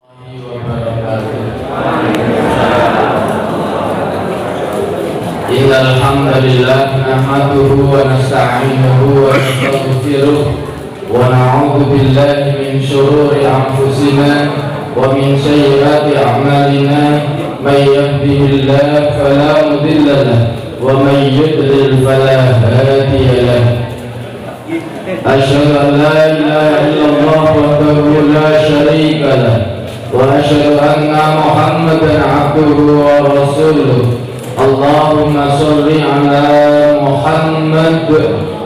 Innal hamdalillah nahmaduhu wa nasta'inuhu wa nastaghfiruh wa na'udzu billahi min shururi anfusina wa min sayyiati a'malina may yahdihillahu fala mudilla lahu wa may yudlil fala hadiya lahu. Asyhadu an la ilaha illallah wahdahu la syarika lahu wa asyhadu anna Muhammadan 'abduhu wa rasuluh. Allahumma sholli ala Muhammad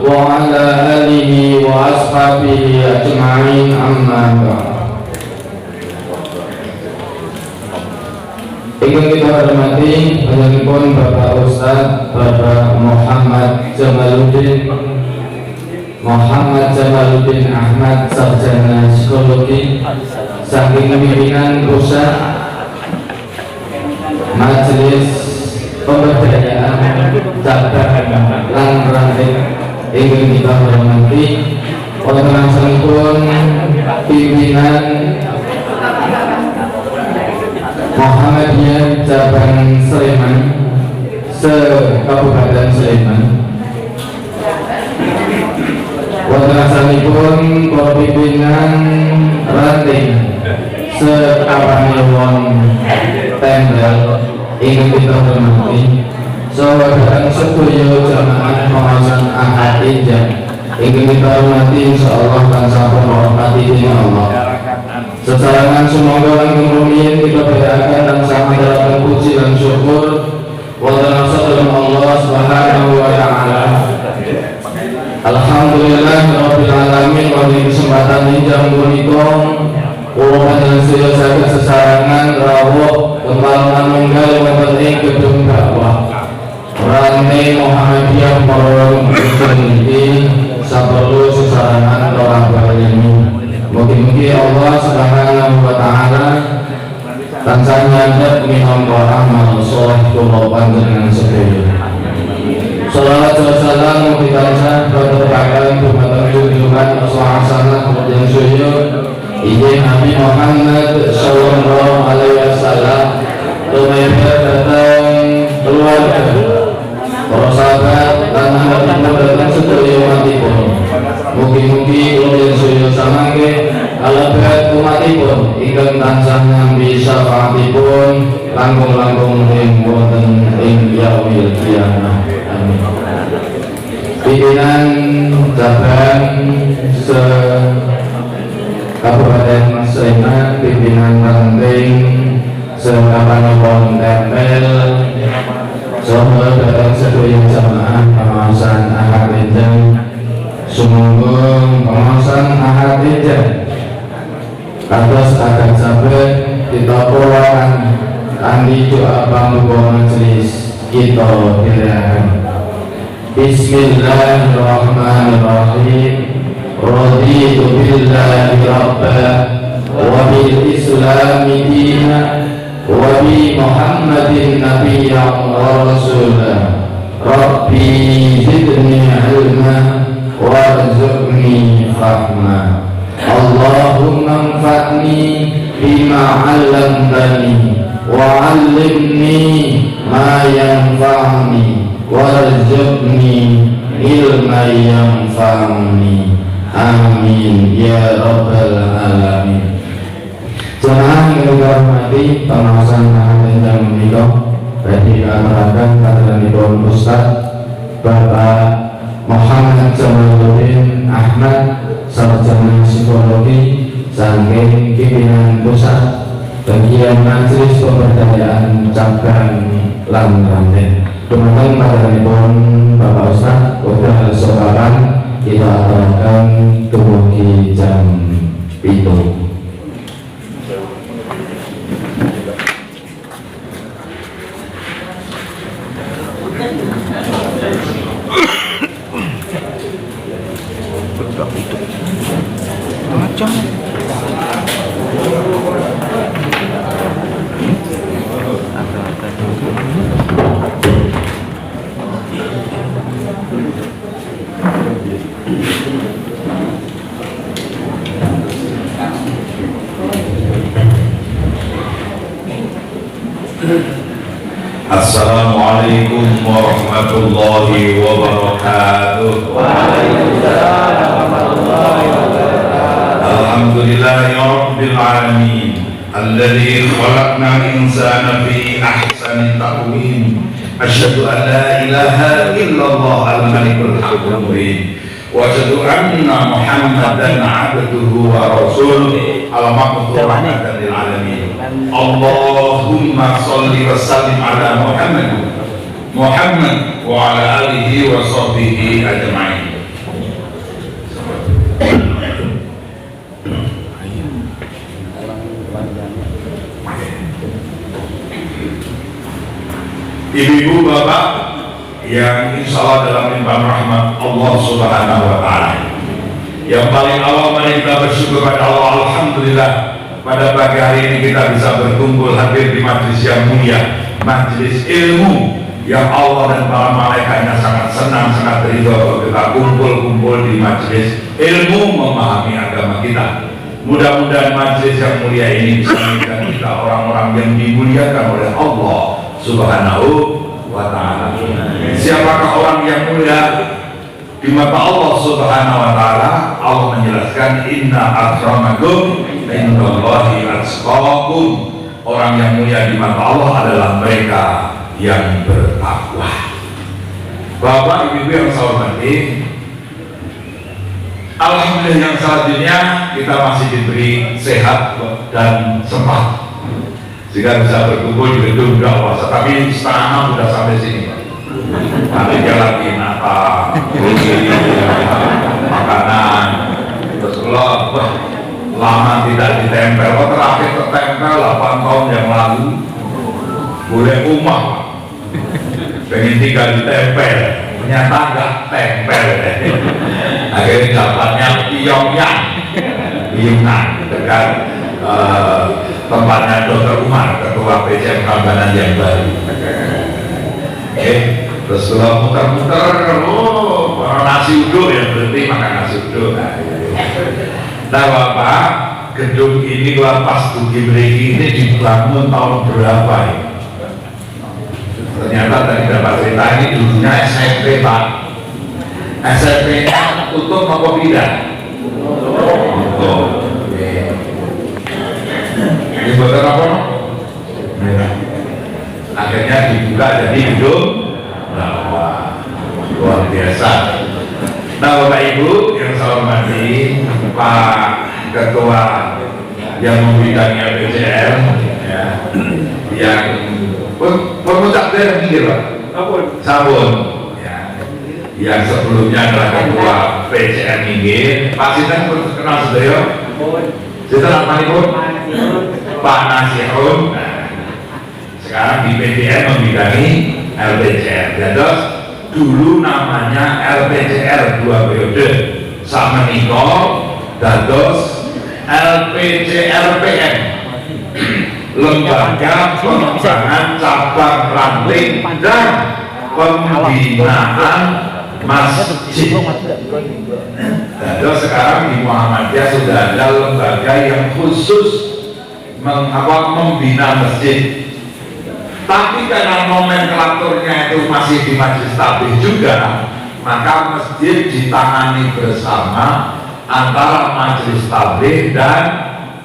wa ala alihi wa ashabihi ajma'in, amma ba'd. Ingin kita hormati panjenengan Bapak Ustaz Bapak Muhammad Jamaluddin Ahmad, sarjana psikologi saking pimpinan pusat Majelis Pemberdayaan Cabang lan Ranting. Ingin kita hormati wonten pimpinan Muhammadiyah Cabang Sleman se-Kabupaten Sleman. Wonten para pimpinan Ranting se-Kapanewon Tembel. Ingin kita hormati saudara sedaya jamaah pengawasan Ahad Injak. Ingin kita hormati insyaallah dan sampun hormati Allah. Sesarangan semoga langkung rumiyin kita beriakan dan sama dalam puji dan syukur wonten asal Allah Subhanahu wa taala. Alhamdulillah rabbil alamin. Pada kesempatan injang punika kula panjenengan saged sesarangan rawuh kembali manunggal wonten ing gedung dakwah Ranting Muhammadiyah Porong iki saperlu sesarangan orang baleni. Mugi-mugi Allah Subhanahu wa taala tansah nyandhet minangka amal saleh kula panjenengan sedaya. Shalawat wa salam mugi tansah berterbakan dumateng junjungan Rasulullah yang suci Injil Nabi Muhammad sallallahu alaihi wasallam, tumebar datang keluarga, para sahabat dan hadirin datang sedaya umatipun. Mugi-mugi ulun sedaya samangke alabat umatipun ingkang tansah nampi syafaatipun langkung-langkung ing wonten ing yaumil qiyamah. Amin. Pimpinan cabang Kabupaten Sleman, pimpinan Ranting se-Kapanewon Tembel, saha datang sedaya jamaah pengawasan Ahad Injak. Sumangga pengawasan Ahad Injak kados agak sabar kita polakan kanthi doa pambuka majelis kita dherekaken. Bismillahirrahmanirrahim. Raditu billahi rabba wa bil islami dina wa bi Muhammadin nabiyyan wa rasulah. Rabbi zidni ilma warzuqni fahma. Allahumma anfa'ni bima 'allamtani wa 'allimni ma yanfa'uni warzuqni ilman yanfa'uni. Amin ya rabbal alamin. Jemaah yang dihormati pengawasan Ahad Injak menika badhe katuraken kathahipun Ustaz Bapak Muhammad Jamaluddin Ahmad, sarjana psikologi saking pimpinan pusat bagian Majelis Pemberdayaan Cabang lan Ranting. Dumateng kathahipun Bapak Ustaz wekdal sokaran kita aturaken dumugi jam 7. Assalamualaikum warahmatullahi wabarakatuh. Waalaikumsalam warahmatullahi wabarakatuh. Alhamdulillahi rabbil alamin alladzi khalaqnal insana fi ahsani taqwim. Asyhadu an la ilaha illallah al-malikul haqqul mubin. Wa asyhadu anna Muhammadan abduhu wa rasuluhu al-mab'uts rahmatan lil alamin. Allahumma shalli wa sallim ala Muhammad wa ala alihi wa sahbihi ajma'in. Ibu-ibu, bapak yang insya Allah dalam limpahan rahmat Allah Subhanahu wa Ta'ala, yang paling awal mari kita bersyukur pada Allah. Alhamdulillah, pada pagi hari ini kita bisa berkumpul hadir di majelis yang mulia, majelis ilmu yang Allah dan para malaikatnya sangat senang, sangat ridho kalau kita kumpul-kumpul di majelis ilmu memahami agama kita. Mudah-mudahan majelis yang mulia ini bisa menjadikan kita orang-orang yang dimuliakan oleh Allah Subhanahu wa Ta'ala. Siapakah orang yang mulia di mata Allah Subhanahu wa Ta'ala? Allah menjelaskan, inna akramakum indallahi atqakum. Orang yang mulia di mata Allah adalah mereka yang bertakwa. Bapak ibu yang saya hormati, alhamdulillah yang selanjutnya kita masih diberi sehat dan sempat sehingga bisa berkumpul di gedung dakwah. Tapi setengah 6 sudah sampai sini. Nanti dia lagi nata, makanan, terus lama tidak ditempel. Terakhir tertempel 8 tahun yang lalu. Boleh umah, pengen tinggal ditempel, ternyata nggak tempel. Akhirnya dapatnya Pyongyang, dekat tempatnya Dr. Umar, ketua PCM Prambanan yang baru. Terus kalau muter-muter, nasi uduk ya, berarti makan nasi uduk. Nah Bapak, gedung ini Lapas Dugi Mriki ini dibangun tahun berapa ya? Ternyata tadi dapat cerita ini dulunya SMP Pak. SMP-nya tutup apa tidak? Tutup. Ini betul apa? Akhirnya dibuka jadi gedung luar biasa. Nah Bapak Ibu yang saya hormati, Pak Ketua yang membidangi LPCR ya, yang pemuncak daerah pinggir Pak Sabun ya, yang sebelumnya adalah Ketua PCR Minggir. Pak Sinten kenal sedaya? Sinten apa pun? Pak Nasihun. Nah, sekarang di PTN membidangi LPCR. Jadi dulu namanya LPCR 2 periode, sama Nikol dados LPCRPM, Lembaga Pengembangan Cabang Ranting dan Pembinaan Masjid. Dan sekarang di Muhammadiyah sudah ada lembaga yang khusus membina masjid. Tapi karena nomenklaturnya itu masih di majelis tabligh juga, maka masjid ditangani bersama antara majelis tabligh dan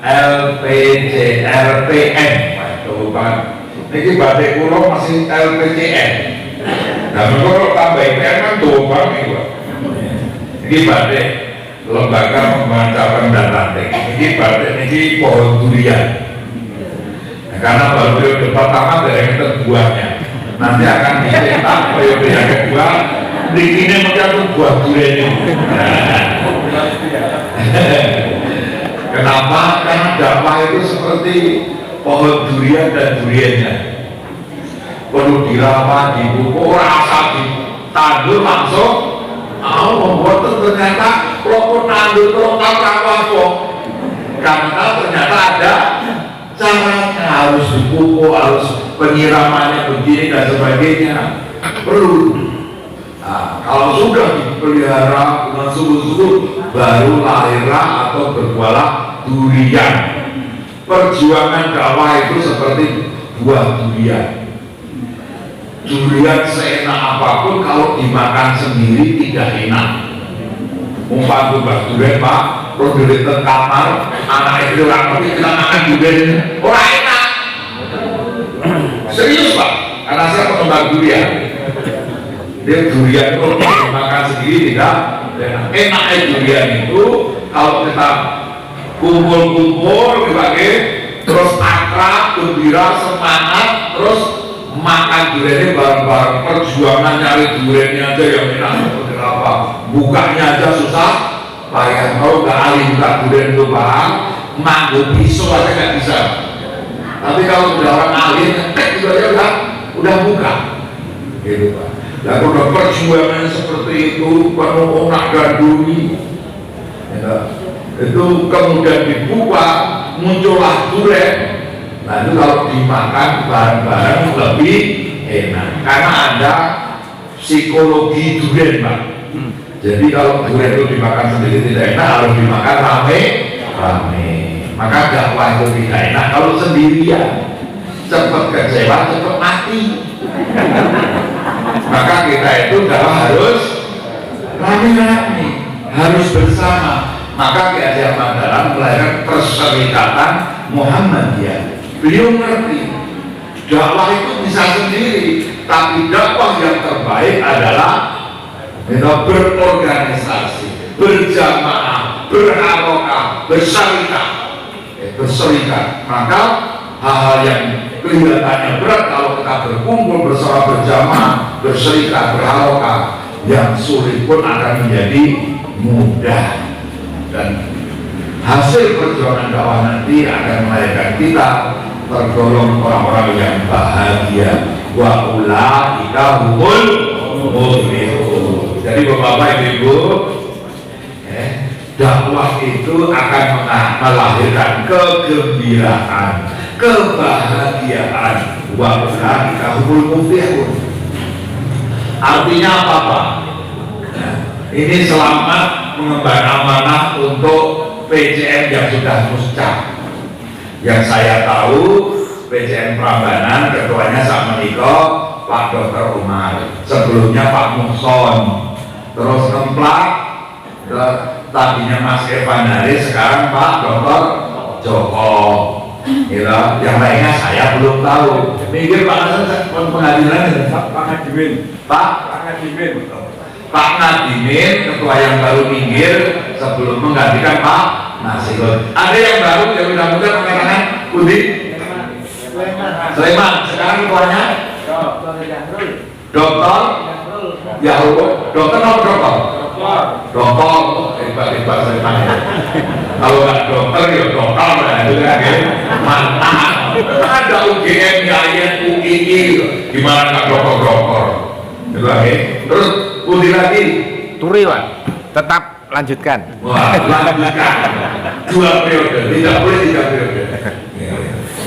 LPCRPM. Itu kan, ini badai pulau masih LPCN. Nah, kalau tambah IPN kan tuh bang itu. Ini badai lembaga pengembangan cabang dan ranting. Ini badai ini pohon durian. Karena baru periode pertama dari yang buahnya, nanti akan dicetak periode yang kedua ini menjadi buah durian ini. Kenapa? Karena dakwah itu seperti pohon durian dan duriannya, perlu dirawat, dipupuk, rasa ditandur langsung. Membuat ternyata kalau tandur terus apa? Karena ternyata ada caranya, harus dipupuk, harus penyiramannya begini dan sebagainya, perlu. Nah, kalau sudah dipelihara dengan sungguh-sungguh, baru lahirlah atau berbuahlah durian. Perjuangan dakwah itu seperti buah durian. durian seenak apapun kalau dimakan sendiri tidak enak. Umpah tuh durian Pak, terus durian ke kamar, anak itu orang ngerti kita makan durian, orang enak. Serius Pak, karena saya pengembang durian. Dia durian itu dimakan sendiri tidak enak. Enaknya durian itu kalau kita kumpul-kumpul dibagi, terus akrab, gembira, semangat, terus makan duriannya bareng-bareng. Perjuangan nyari duriannya aja yang enak seperti apa, bukanya aja susah payah. Kalau nggak ahli buka durian itu Bang, manggung pisau aja nggak bisa. Tapi kalau sudah orang ahli ngetek itu aja udah buka gitu Pak. Nah kalau perjuangan seperti itu penuh onak dan duri ya, itu kemudian dibuka muncullah durian. Nah itu kalau dimakan bareng-bareng lebih enak karena ada psikologi durian Pak. Jadi kalau durian itu dimakan sendiri tidak enak, harus dimakan rame-rame. Maka dakwah itu tidak enak kalau sendirian, cepat kecewa, cepat mati. Maka kita itu harus rame-rame, harus bersama. Maka Ki Haji Ahmad Dahlan melahirkan Perserikatan Muhammadiyah. Beliau ngerti dakwah itu bisa sendiri, tapi dakwah yang terbaik adalah berorganisasi, berjamaah, berharokah, berserikat. Maka hal-hal yang kelihatannya berat kalau kita berkumpul bersama, berjamaah, berserikat, berharokah, yang sulit pun akan menjadi mudah. Dan hasil perjuangan dakwah nanti akan melahirkan kita tergolong orang-orang yang bahagia. Wa ulaika humul muflihun. Jadi Bapak Ibu, dakwah itu akan melahirkan kegembiraan, kebahagiaan. Wa ulaika humul muflihun. Artinya apa Pak? Ini selamat mengemban amanah untuk PCM yang sudah muscah. Yang saya tahu PCM Prambanan ketuanya sama Niko Pak Dr. Umar, sebelumnya Pak Muhson, terus Kemplak tadinya Mas Evan Hari, sekarang Pak Dr. Joko gitu. Yang lainnya saya belum tahu. Mikir Pak Hasan pengadilan Pak Ngadimin, Pak Ngadimin ketua yang baru minggir sebelum menggantikan Pak Nasirun. Ada yang baru yang mudah-mudahan mengatakan Budi Sulaiman, sekarang ketuanya Dokter Yahud, dokter atau dokter? Hebat Sulaiman. Kalau nggak dokter ya dokter lah itu kan, mantap. Ada UGM, YAIN, UII, gimana nggak dokter? Terus Budi lagi Turi Pak, tetap lanjutkan. Wah, lanjutkan 2 periode, tidak boleh 3 periode.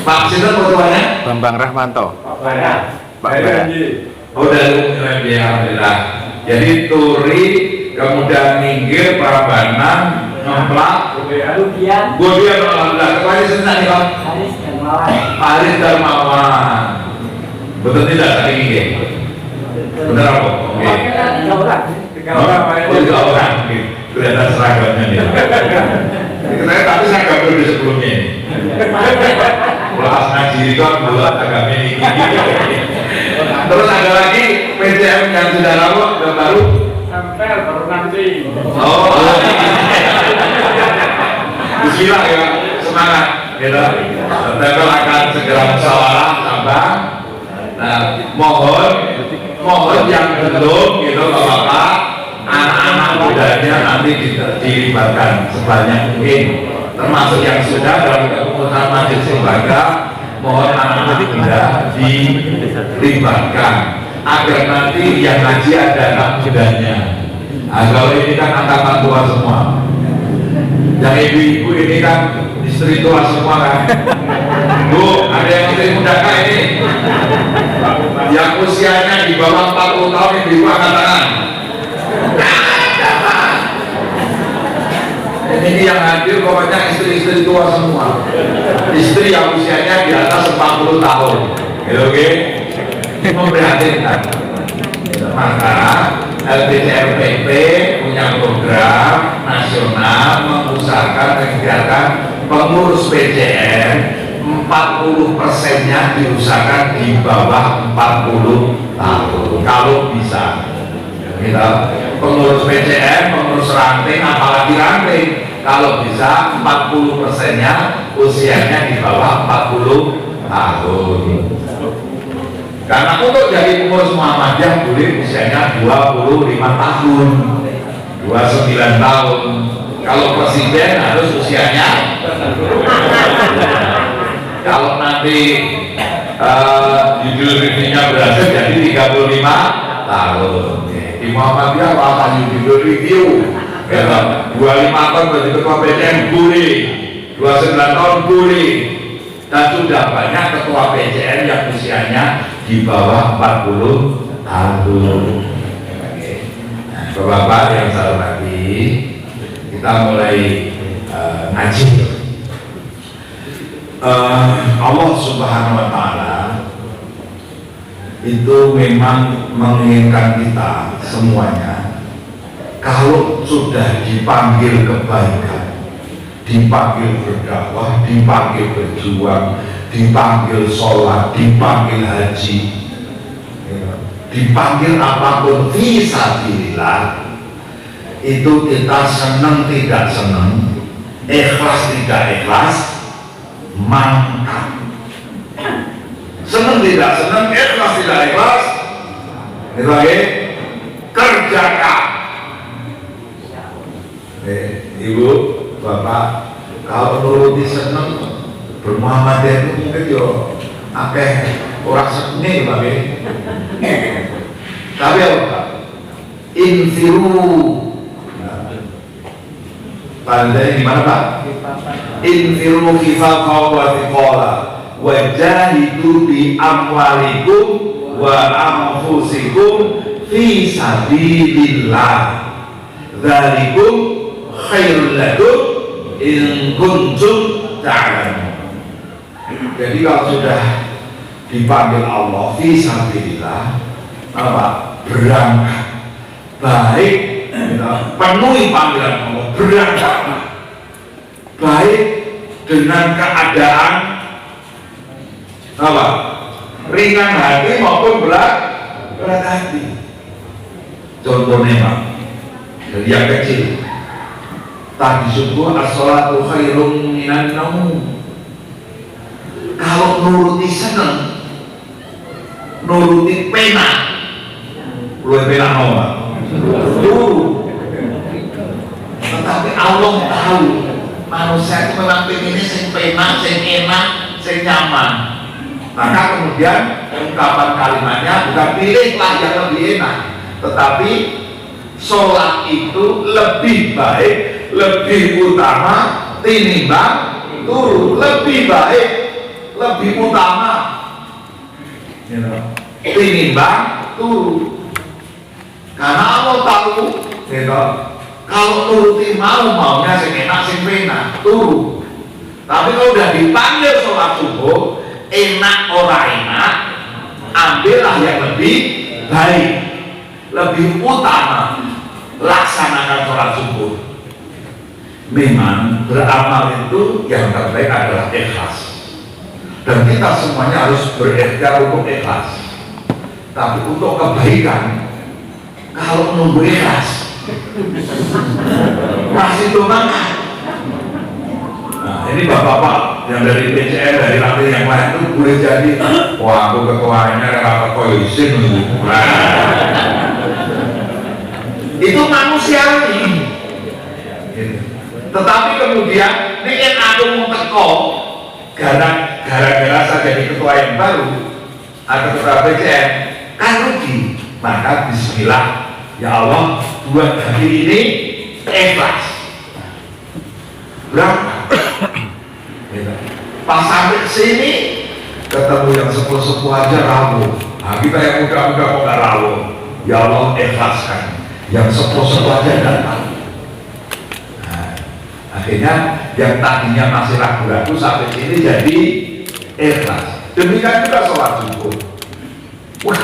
Pak Sinten ketuanya? Bambang Rahmanto. Pak Bara. Oh dari alhamdulillah. Jadi Turi, kemudian minggir, Prambanan, Ngemplak, Budian alhamdulillah. Ketuanya Sinten nih Pak? Haris Darmawan. Betul tidak tadi minggir? Benar apa? Oke. 3 orang. Kelihatan seragamnya nih. Tapi saya gak perlu di sebelumnya ini. Kelas ngaji kan buat agama ini. Terus ada lagi PCM yang sudah lama dan baru. Sampel baru nanti. Oh. Bismillah ya, semangat. Kita Tempel akan segera musyawarah Sabang. Nah, mohon yang belum gitu Bapak, anak-anak mudanya nanti dilibatkan sebanyak mungkin, termasuk yang sudah dalam keputusan majelis lembaga. Mohon anak-anak muda dilibatkan agar nanti yang ngaji ada anak mudanya. Nah, kalau ini kan angkatan tua semua, yang ibu-ibu ini kan istri tua semua kan. Bu, ada yang istri muda kah ini? Yang usianya di bawah 40 tahun ibu angkat tangan. Ini yang hadir pokoknya istri-istri tua semua, istri yang usianya di atas 40 tahun gitu, oke? memprihatinkan. Maka LPCRPP punya program nasional mengusahakan kegiatan pengurus PCN 40%-nya diusahakan di bawah 40 tahun kalau bisa. Gitu. Pengurus PCN, pengurus ranting, apalagi ranting kalau bisa 40%-nya usianya di bawah 40 tahun. Karena untuk jadi pengurus Muhammadiyah boleh usianya 25 tahun, 29 tahun. Kalau presiden harus usianya kalau nanti judul reviewnya berhasil jadi 35 tahun. Di Muhammadiyah apa judul review? 25 tahun berarti ketua PCN boleh, 29 tahun boleh. Dan sudah banyak ketua PCN yang usianya di bawah 40 tahun. Nah, Bapak-bapak yang saya hormati, kita mulai ngaji. Allah Subhanahu wa Ta'ala itu memang menginginkan kita semuanya kalau sudah dipanggil kebaikan, dipanggil berdakwah, dipanggil berjuang, dipanggil sholat, dipanggil haji, dipanggil apapun fisabilillah, itu kita senang tidak senang, ikhlas tidak ikhlas, mantap. Senang tidak senang, ikhlas tidak ikhlas, itu lagi kerjakan. Ibu, Bapak, kalau nuruti seneng bermuhammadiyah itu mungkin yo akeh orang seneng Pak. Tapi apa? Infiru. Pandai di mana Pak? Infiru khifafan wa thiqala wa jahidu bi amwalikum wa anfusikum fi sabilillah. Dzalikum khairul lakum in kuntum ta'lamun. Jadi kalau sudah dipanggil Allah fisabilillah, apa? Berangkat baik, penuhi panggilan Allah, berangkat baik dengan keadaan apa? Ringan hati maupun berat hati. Contohnya Pak, dari yang kecil tadi subuh as-salatu khairum minan naum. Kalau nuruti seneng, nuruti pena, luwih pena apa? Turu. Tetapi Allah tahu manusia itu memang pengennya sing pena, sing enak, sing nyaman. Maka kemudian ungkapan kalimatnya bukan pilihlah yang lebih enak, tetapi sholat itu lebih baik, lebih utama tinimbang turu, lebih baik, lebih utama tinimbang turu. Karena Allah tahu kalau nuruti maunya sing enak sing enak turu. Tapi kalau udah dipanggil sholat subuh, enak ora enak, ambillah yang lebih baik, lebih utama, laksanakan sholat subuh. Memang beramal itu yang terbaik adalah ikhlas, dan kita semuanya harus berikhtiar untuk ikhlas. Tapi untuk kebaikan, kalau nunggu ikhlas masih domangan. Nah, ini bapak-bapak yang dari PCN, dari ranting yang lain itu boleh jadi, wah aku ketuanya rapat koisin itu manusiawi. Tetapi kemudian ini yang aku mau teko gara-gara saya jadi ketua yang baru atau ketua PCN kan rugi. Maka bismillah, ya Allah, buat hari ini ikhlas berangkat. Pas sampai sini ketemu yang sepuh-sepuh aja rawuh. Nah, kita yang muda-muda kok gak rawuh. Ya Allah, ikhlaskan yang sepuh-sepuh aja datang. Nah, akhirnya yang tadinya masih ragu-ragu sampai sini jadi ikhlas. Demikian juga sholat subuh. Wah,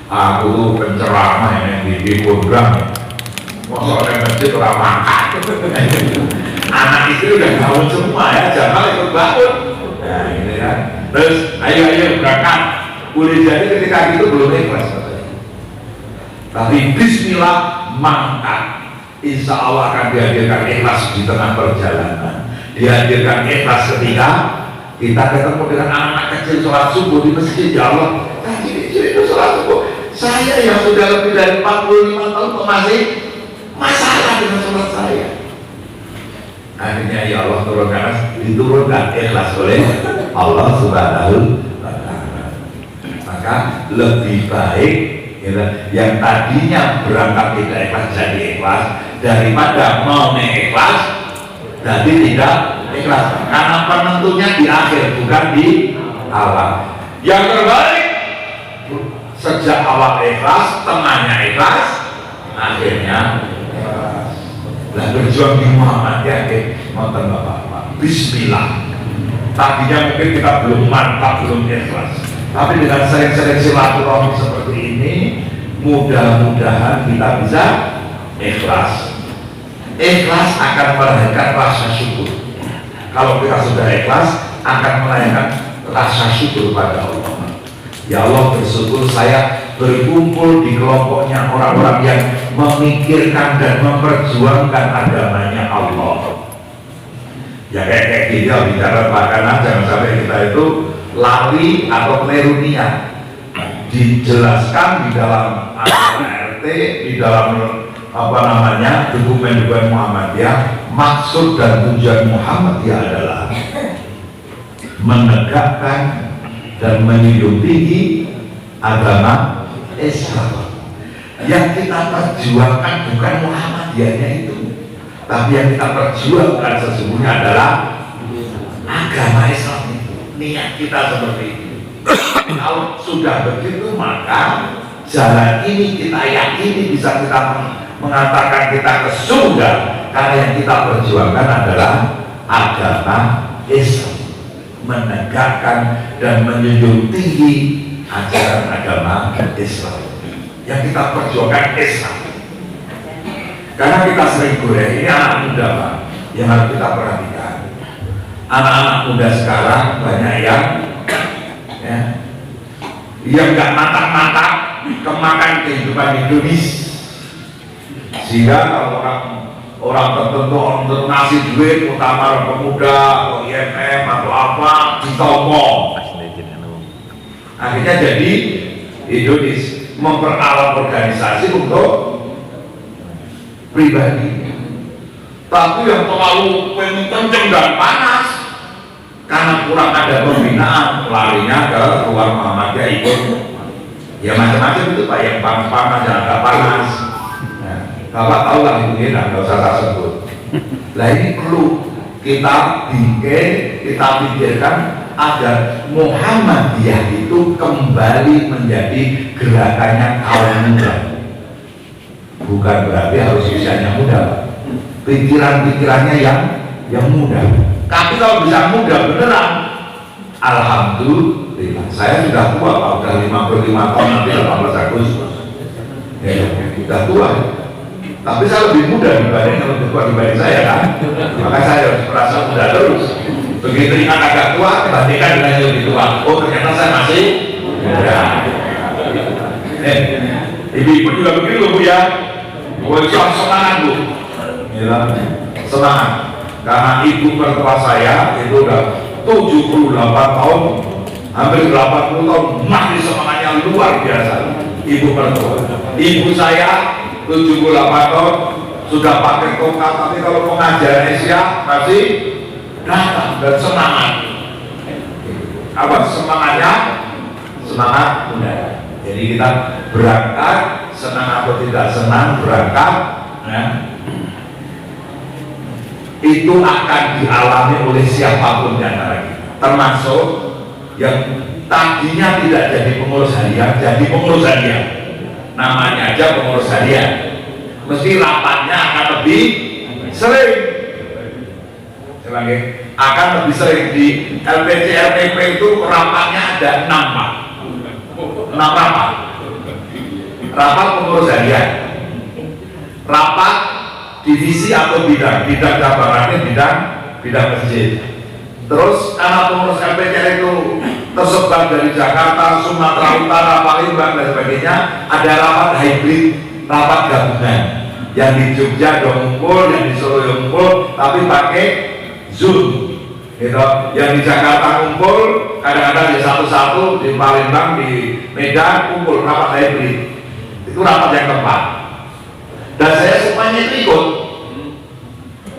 aku tuh penceramah yang di program. Masa orang masjid orang makan. Anak itu udah bangun semua ya, Jamal ikut bangun. Nah ini kan. Terus ayo berangkat. Boleh jadi ketika itu belum ikhlas. Tapi Bismillah mangkat. Insya Allah akan dihadirkan ikhlas di tengah perjalanan. Dihadirkan ikhlas ketika kita ketemu dengan anak kecil sholat subuh di masjid. Ya Allah, tadi itu sholat subuh. Saya yang sudah lebih dari 45 tahun kok masih masalah dengan sholat saya. Akhirnya ya Allah diturunkan ikhlas oleh Allah Subhanahu wa Ta'ala. Maka lebih baik yang tadinya berangkat tidak ikhlas jadi ikhlas daripada mau ikhlas jadi tidak ikhlas, karena penentunya di akhir bukan di awal. Yang terbaik sejak awal ikhlas, tengahnya ikhlas, akhirnya ikhlas. Nah, berjuang di Muhammadiyah nonton Bapak Bismillah. Tadinya mungkin kita belum mantap, belum ikhlas, tapi dengan sering-sering silaturahmi seperti ini, mudah-mudahan kita bisa ikhlas. Ikhlas akan melahirkan rasa syukur. Kalau kita sudah ikhlas, akan melahirkan rasa syukur pada Allah. Ya Allah, bersyukur saya berkumpul di kelompoknya orang-orang yang memikirkan dan memperjuangkan agamanya Allah. Ya kayak gini bicara makanan, jangan sampai kita itu lari atau keliru niat. Dijelaskan di dalam RT, di dalam dokumen-dokumen Muhammadiyah, maksud dan tujuan Muhammadiyah adalah menegakkan dan menjunjung tinggi agama Islam. Yang kita perjuangkan bukan Muhammadiyahnya itu, tapi yang kita perjuangkan sesungguhnya adalah agama Islam itu. Niat kita seperti itu. Kalau sudah begitu, maka jalan ini kita yakini bisa kita mengatakan kita ke surga, karena yang kita perjuangkan adalah agama Islam, menegakkan dan menjunjung tinggi ajaran agama Islam. Yang kita perjuangkan Islam. Karena kita sering goreng, ini anak muda Pak, yang harus kita perhatikan. Anak-anak muda sekarang banyak yang nggak matang-matang kemakan kehidupan Indonesia. Sehingga kalau orang tertentu untuk ngasih duit, utama orang pemuda atau IMF atau apa, ditomong. Akhirnya jadi Indonesia memperalat organisasi untuk pribadi. Tapi yang terlalu kenceng dan panas, karena kurang ada pembinaan, larinya ke luar Muhammadiyah ikut. Ya macam-macam itu Pak, yang panas-panas, yang agak panas. Nah, Bapak tahu lah itu nggak usah saya sebut. Nah ini perlu kita pikirkan agar Muhammadiyah itu kembali menjadi gerakannya kaum muda. Bukan berarti harus usianya muda, pikiran-pikirannya yang muda. Tapi kalau bisa muda beneran, alhamdulillah. Saya sudah tua Pak, udah 55 tahun, nanti 18 Agustus. Ya, sudah tua. Tapi saya lebih muda dibanding saya kan. Maka saya harus merasa muda terus. Begitu ingat agak tua, bandingkan dengan yang lebih tua. Oh ternyata saya masih muda. Ibu-ibu juga begitu Bu ya. Semangat Bu. Semangat. Karena ibu mertua saya itu udah 78 tahun, hampir 80 tahun, masih semangatnya luar biasa. Ibu mertua. Ibu saya 78 tahun, sudah pakai tongkat, tapi kalau pengajaran Asia masih datang dan semangat. Apa semangatnya? Semangat muda. Jadi kita berangkat, senang atau tidak senang berangkat, ya, itu akan dialami oleh siapapun di antara kita, termasuk yang tadinya tidak jadi pengurus harian, jadi pengurus harian. Namanya aja pengurus harian, mesti rapatnya akan lebih sering. Akan lebih sering di LPC LPP itu rapatnya ada 6 Pak. 6 rapat. Rapat pengurus harian, rapat divisi atau bidang cabangannya bidang masjid. Terus karena pengurus MPC itu tersebar dari Jakarta, Sumatera Utara, Palembang dan sebagainya, ada rapat hybrid, rapat gabungan. Yang di Jogja dong ngumpul, yang di Solo ngumpul, tapi pakai Zoom. Gitu. Yang di Jakarta kumpul, kadang-kadang di satu-satu, di Palembang, di Medan kumpul rapat hybrid. Itu rapat yang keempat. Dan saya semuanya itu ikut.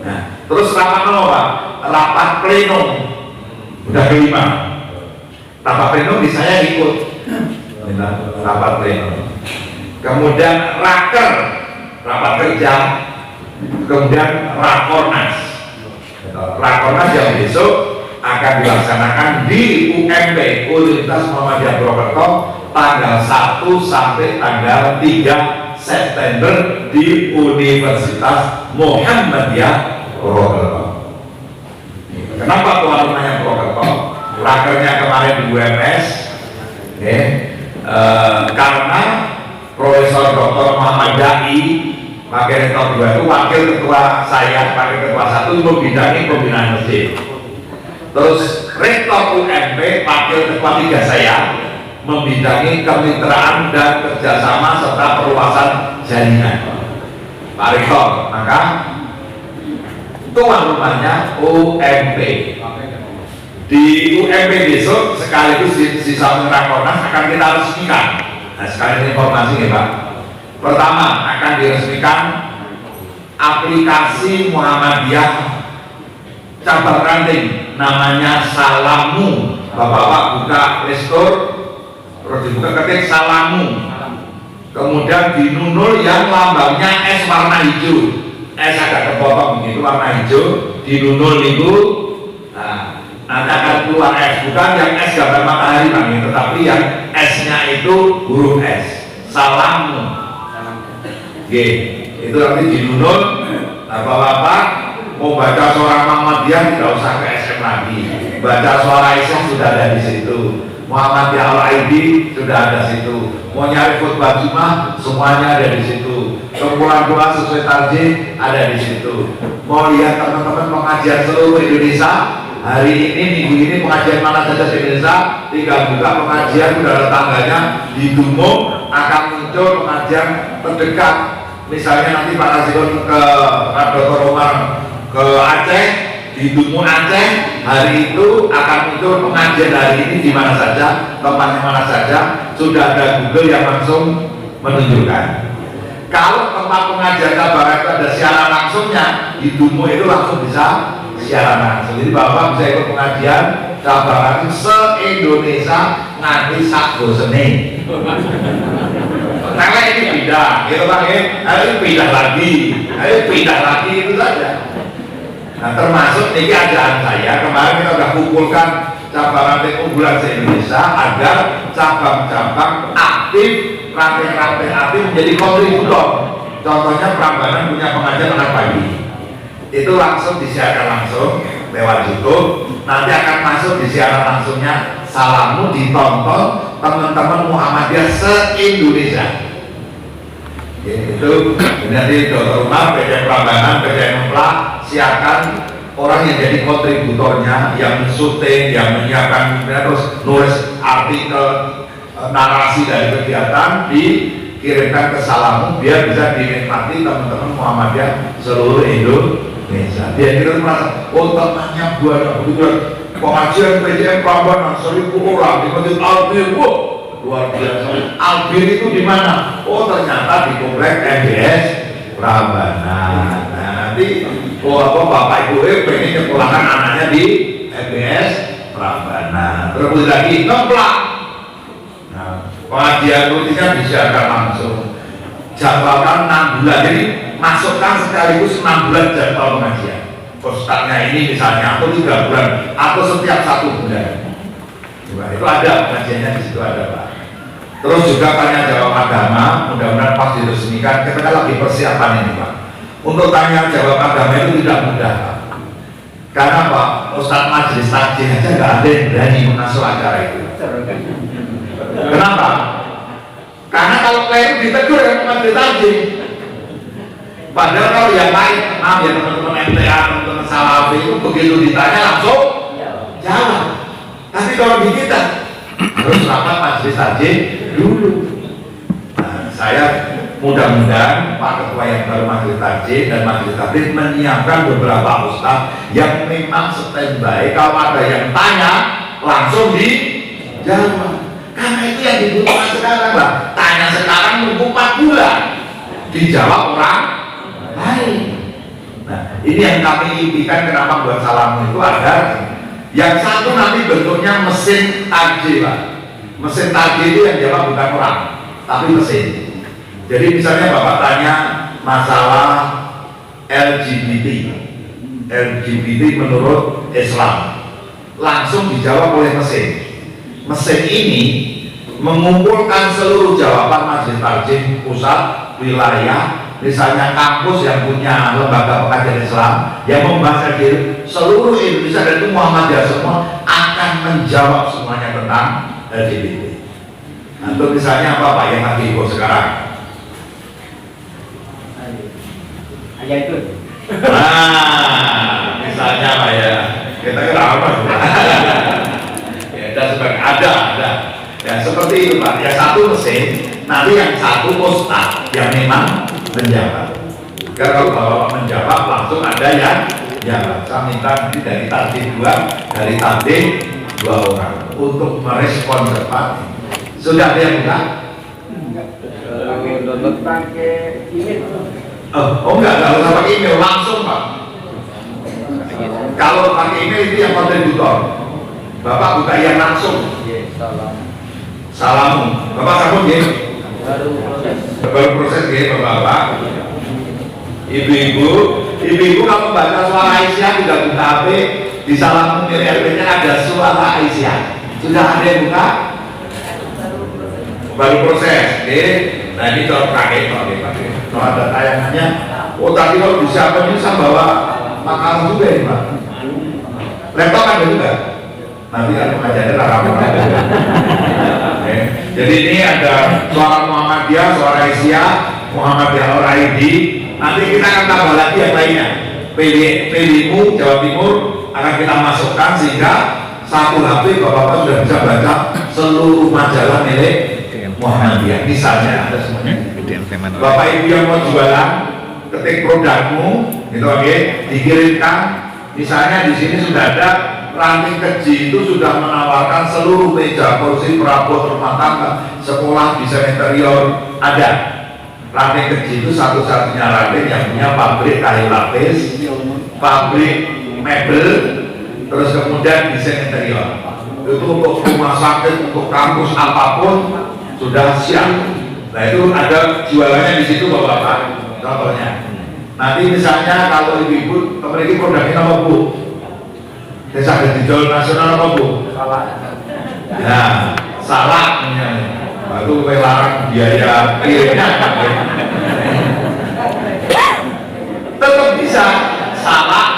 Nah, terus rapat apa? Rapat pleno. Udah kelima. Rapat pleno di saya ikut. Rapat pleno. Kemudian raker, rapat kerja. Kemudian rakornas. Rakornas yang besok akan dilaksanakan di UMP, Universitas Muhammadiyah Purwokerto, tanggal 1 sampai tanggal 3 September di Universitas Muhammadiyah Purwokerto. Kenapa tuan rumahnya Purwokerto? Rakernya kemarin di UMS, karena Profesor Dr. Muhammad Dai, Wakil Rektor 2 itu wakil ketua saya, wakil ketua 1 membidangi pembinaan masjid. Terus Rektor UMP, wakil ketua 3 saya membidangi kemitraan dan kerjasama serta perluasan jaringan. Pak Rektor, maka tuan rumahnya UMP. Di UMP besok sekaligus di samping Rakornas akan kita resmikan. Nah, sekalian informasi ya Pak. Pertama akan diresmikan aplikasi Muhammadiyah cabang ranting namanya Salamu. Bapak-bapak buka Playstore, terus dibuka ketik Salamu. Kemudian dinunul yang lambangnya S warna hijau. S agak kepotong begitu warna hijau, dinunul itu. Nah, nanti akan keluar S, bukan yang S gambar matahari Bang, tetapi yang S-nya itu huruf S. Salamu. Itu nanti dinunul. Bapak-bapak mau baca suara Muhammadiyah tidak usah ke SM lagi. Baca suara Islam sudah ada di situ. Muhammadiyah Al-ID sudah ada di situ. Mau nyari khutbah Jumat semuanya ada di situ. Kumpulan doa sesuai tarjih ada di situ. Mau lihat teman-teman pengajian seluruh Indonesia hari ini, minggu ini pengajian mana saja di Indonesia, tinggal buka pengajian sudah ada tangganya di Dumung, akan muncul pengajian terdekat. Misalnya nanti Pak Nazirun ke Pak Dr. Umar ke Aceh, di Dumung Aceh, hari itu akan muncul pengajian hari ini di mana saja, tempatnya mana saja, sudah ada Google yang langsung menunjukkan. Kalau tempat pengajian kabar itu ada siaran langsungnya, di Dumung itu langsung bisa siaran langsung. Jadi Bapak bisa ikut pengajian kabar se-Indonesia nganti sak bosene. Karena ini pindah, gitu Pak ya, ayo pindah lagi, itu saja. Nah termasuk ini ajaan saya, kemarin kita sudah kumpulkan cabang ranting unggulan se-Indonesia agar cabang-cabang aktif, ranting-ranting aktif menjadi kontributor. Contohnya Prambanan punya pengajian anak pagi, itu langsung disiarkan langsung lewat YouTube, nanti akan masuk di siaran langsungnya Salamu, ditonton teman-teman Muhammadiyah se-Indonesia. Itu nanti Dr. Umar, PJ Prambanan, PJ Memplak siarkan orang yang jadi kontributornya, yang syuting, yang menyiapkan, terus nulis artikel, narasi dari kegiatan dikirimkan ke Salamu biar bisa dinikmati teman-teman Muhammadiyah seluruh Indonesia. Biar kita merasa, oh temannya banyak begitu. Pengajian PJM Prambanan 1000 orang di Masjid Albir, luar biasa. Albir itu di mana? Oh ternyata di komplek MBS Prambanan. Nah nanti bapak ibu pengen nyekolakan anaknya di MBS Prambanan. Terus lagi ngeplak. Nah pengajian rutinnya disiarkan langsung. Jadwalkan 6 bulan. Jadi masukkan sekaligus 6 bulan jadwal pengajian. Ustadznya ini misalnya atau 3 bulan atau setiap 1 bulan. Itu ada pengajiannya di situ ada Pak. Terus juga tanya jawab agama, mudah-mudahan pas diresmikan. Kita lagi persiapan ini Pak. Untuk tanya jawab agama itu tidak mudah Pak. Karena Pak Ustadz majelis takjil aja nggak ada yang berani mengasuh acara itu. Kenapa? Karena kalau keliru ditegur yang majelis taklim. Padahal kalau yang lain, maaf ya teman-teman MTA, teman-teman Salafi itu begitu ditanya langsung jawab. Tapi kalau di kita harus rapat majelis taklim dulu. Nah, saya mudah-mudahan Pak Ketua yang baru majelis taklim dan majelis taklim menyiapkan beberapa ustaz yang memang standby. Kalau ada yang tanya langsung dijawab. Karena itu yang dibutuhkan sekarang lah. Tanya sekarang nunggu 4 bulan, dijawab orang lain. Nah, ini yang kami impikan kenapa buat salam itu ada. Yang satu nanti bentuknya mesin takjil, Pak. Mesin takjil itu yang jawab bukan orang, tapi mesin. Jadi misalnya Bapak tanya masalah LGBT menurut Islam, langsung dijawab oleh mesin. Mesin ini mengumpulkan seluruh jawaban majelis taklim pusat, wilayah, misalnya kampus yang punya lembaga pekajian Islam yang membahas seluruh Indonesia dan itu Muhammadiyah semua akan menjawab semuanya tentang LGBT. Nah, untuk misalnya apa Pak yang lagi ikut sekarang? Aja itu. Nah, misalnya Pak ya, kita kira apa? Dan sebagainya ada. Ya seperti itu Pak. Ya satu mesin, nanti yang satu ustaz yang memang menjawab. Kalau Bapak menjawab langsung ada yang jawab. Saya minta nanti dari takdim 2, dari takdim 2 orang untuk merespon cepat. Sudah ada yang enggak? Pakai ini. Oh enggak usah pakai email langsung Pak. Kalau pakai email itu yang kontributor. Bapak buka yang langsung. Salam. Bapak sabun ya. Baru proses ya Bapak. Ibu-ibu kalau baca suara Aisyah tidak buka HP di salam RP-nya ada suara Aisyah. Sudah ada yang buka? Baru proses. Nah ini kalau pakai. Kalau ada tayangannya. Oh tadi kalau bisa apa ini saya bawa makanan juga ya Pak. Laptop ada juga. Nanti ada pengajaran rapat. Jadi ini ada suara Muhammadiyah, suara Aisyah, Muhammadiyah Al-Raidi. Nanti kita akan tambah lagi yang lainnya. PWMU Jawa Timur akan kita masukkan sehingga satu HP Bapak-bapak sudah bisa baca seluruh majalah milik Muhammadiyah. Misalnya ada semuanya. Bapak Ibu yang mau jualan, ketik produkmu, itu oke, dikirimkan. Misalnya di sini sudah ada ranting keji itu sudah menawarkan seluruh meja, kursi, perabot rumah tangga, sekolah, desain interior ada. Ranting keji itu satu-satunya ranting yang punya pabrik kayu lapis, pabrik mebel, terus kemudian desain interior. Itu untuk rumah sakit, untuk kampus apapun sudah siap. Nah itu ada jualannya di situ Bapak-bapak. Contohnya. Nanti misalnya kalau ibu-ibu memiliki produknya apa Bu? Desa dijual nasional apa Bu? Salah. Ya, salah itu larang biaya kirimnya. Tetap bisa salah.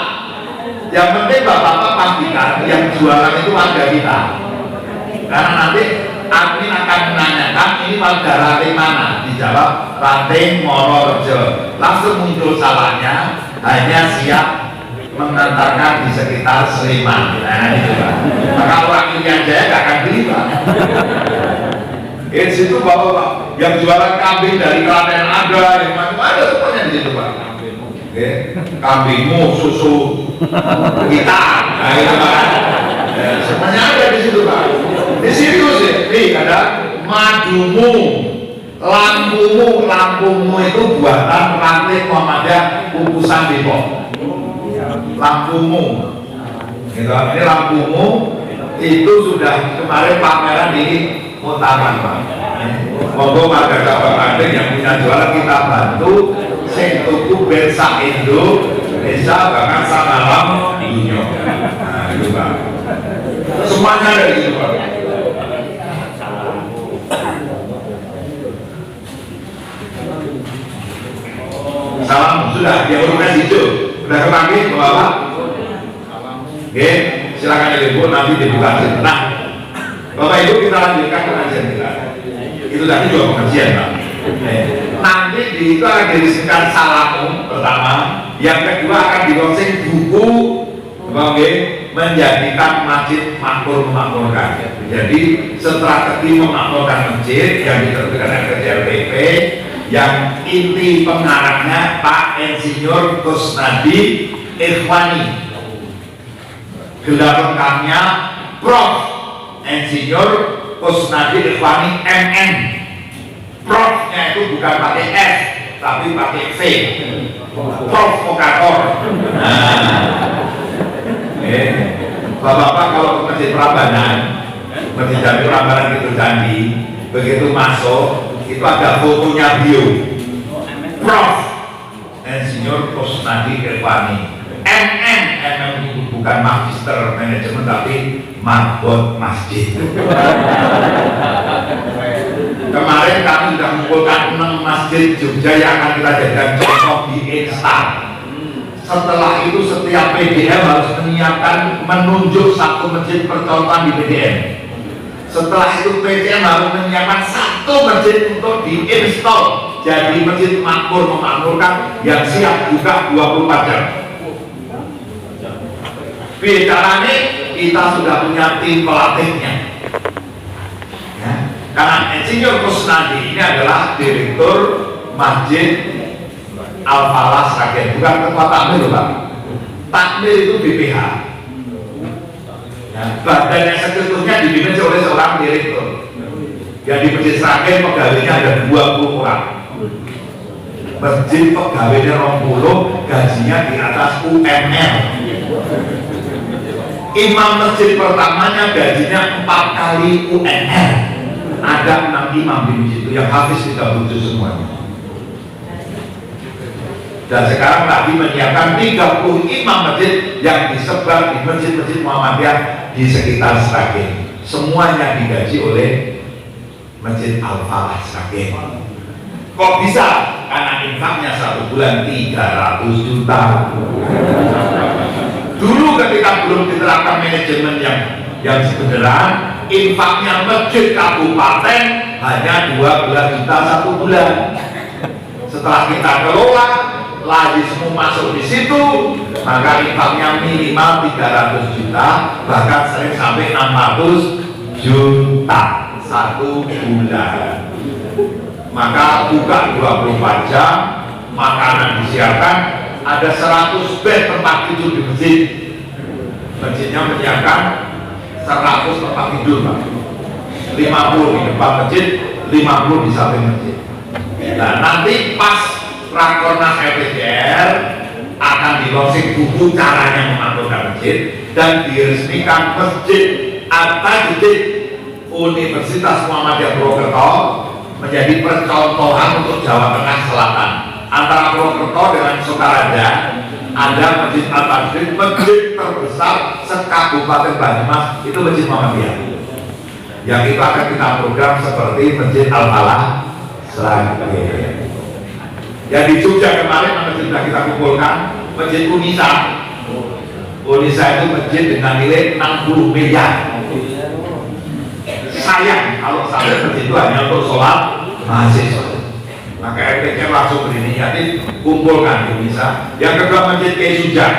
Yang penting Bapak-bapak pastikan yang jualan itu warga kita. Karena nanti admin akan menanyakan ini warga ranting mana? Dijawab ranting Mororejo. Langsung muncul salahnya, hanya siap mengantarkan di sekitar Sleman. Nah itu Pak. Maka orang Irian Jaya gak akan beli Pak. Di situ Bapak yang jualan kambing dari Klaten ada, yang macam ada semuanya di situ Pak. Oke, kambingmu, susu kita, nah itu Pak. Ya, semuanya ada di situ Pak. Di situ sih, nih ada madumu, lampumu itu buatan ranting Muhammadiyah kukusan Depok. Lampumu, gitu. Ini lampumu itu sudah kemarin pameran di Mutaman Pak. Monggo warga Kabupaten yang punya jualan kita bantu, sing tuku bensa Indonesia bahkan samalam dunia. Nah itu Pak. Semuanya ada di situ Pak. Salam sudah, dia urutan hijau. Sudah kepanggil Bapak? Oke, silakan Ibu nanti dibuka. Nah, Bapak Ibu kita lanjutkan pengajian kita. Itu tadi juga pengajian Pak. Nanti itu akan dirismikan salamu pertama, yang kedua akan di-launching buku menjadikan masjid makmur memakmurkan. Jadi strategi memakmurkan masjid yang diterbitkan RPJLPP, yang inti pengarangnya Pak Insinyur Kusnadi Ikhwani, gelar lengkapnya Prof. Insinyur Kusnadi Ikhwani MN. Prof-nya itu bukan pakai F tapi pakai V, provokator. Bapak-bapak kalau ke Masjid Prambanan, Masjid Jami Prambanan itu Candi, begitu masuk itu ada fotonya bio Prof. Insinyur Kusnadi Ikhwani MM. MM itu bukan magister manajemen tapi marbot masjid. Kemarin kami sudah mengumpulkan 6 masjid Jogja yang akan kita jadikan contoh di instan. Setelah itu setiap PDM harus menyiapkan, menunjuk satu masjid percontohan di PDM. Setelah itu PDM harus menyiapkan satu masjid untuk diinstal jadi masjid makmur memakmurkan yang siap buka 24 jam. Bicaranya kita sudah punya tim pelatihnya. Ya. Karena Insinyur Kusnadi ini adalah direktur Masjid Al-Falah Sragen, bukan ketua takmir loh Pak. Takmir itu BPH. Ya, badan eksekutifnya dipimpin oleh seorang direktur. Yang di Masjid Sragen pegawainya ada 20 orang. Masjid pegawainya 20, gajinya di atas UMR. Imam masjid pertamanya gajinya 4 kali UMR. Ada 6 imam di masjid itu yang hafiz kita butuh semuanya. Dan sekarang lagi menyiapkan 30 imam masjid yang disebar di masjid-masjid Muhammadiyah di sekitar Sragen. Semuanya digaji oleh Masjid Al-Falah Sragen. Kok bisa? Karena infaknya 1 bulan 300 juta. Dulu ketika belum diterapkan manajemen yang sebenarnya, infaknya masjid kabupaten hanya 12 juta 1 bulan. Setelah kita kelola, lagi semua masuk di situ, maka infaknya minimal 300 juta, bahkan sering sampai 600 juta 1 bulan. Maka buka 24 jam, makanan disiapkan, ada 100 bed tempat tidur di masjid. Masjidnya menyiapkan 100 tempat tidur Pak. 50 di depan masjid, 50 di samping masjid. Nah nanti pas Rakornas RPJR akan di-launching buku caranya memakmurkan masjid dan diresmikan Masjid At-Tajdid Universitas Muhammadiyah Purwokerto menjadi percontohan untuk Jawa Tengah Selatan. Antara Purwokerto dengan Sukaraja ada Masjid Al-Tajdid, masjid terbesar sekabupaten Banyumas, itu Masjid Muhammadiyah. Yang itu akan kita program seperti Masjid Al-Falah Sragen. Yang di Jogja kemarin masjid sudah kita kumpulkan, Masjid Unisa. Unisa itu masjid dengan nilai 60 miliar. Sayang kalau sampai masjid itu hanya untuk sholat mahasiswa. Maka RPK langsung berinisiatif kumpulkan di Unisa. Yang kedua Masjid Kiai Sujah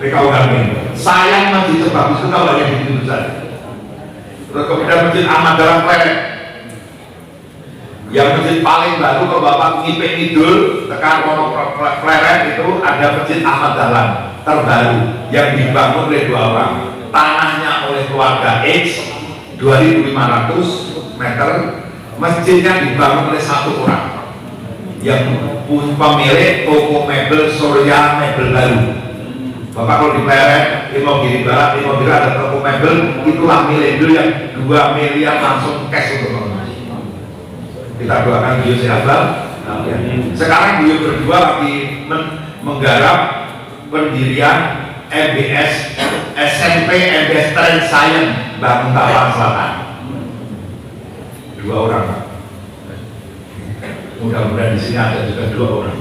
PKU Garmin. Sayang masjid sebagus itu kalau hanya begitu saja. Terus kemudian Masjid Ahmad Dahlan Kleret. Yang masjid paling baru ke Bapak Ngipik Idul tekan Pondok Kleret itu ada Masjid Ahmad Dahlan terbaru yang dibangun oleh 2 orang. Tanahnya oleh keluarga X 2.500 meter, masjidnya dibangun oleh 1 orang yang pemilik toko mebel Surya Mebel Baru. Bapak kalau di Pleret, Imogiri Barat, Imogiri ada toko mebel, itulah milik dulu yang 2 miliar langsung cash untuk bangun. Kita doakan beliau sehat. Sekarang beliau berdua lagi menggarap pendirian MBS SMP MBS Trend Science Bangun Tapan Selatan. 2 orang Pak. Mudah-mudahan di sini ada juga 2 orang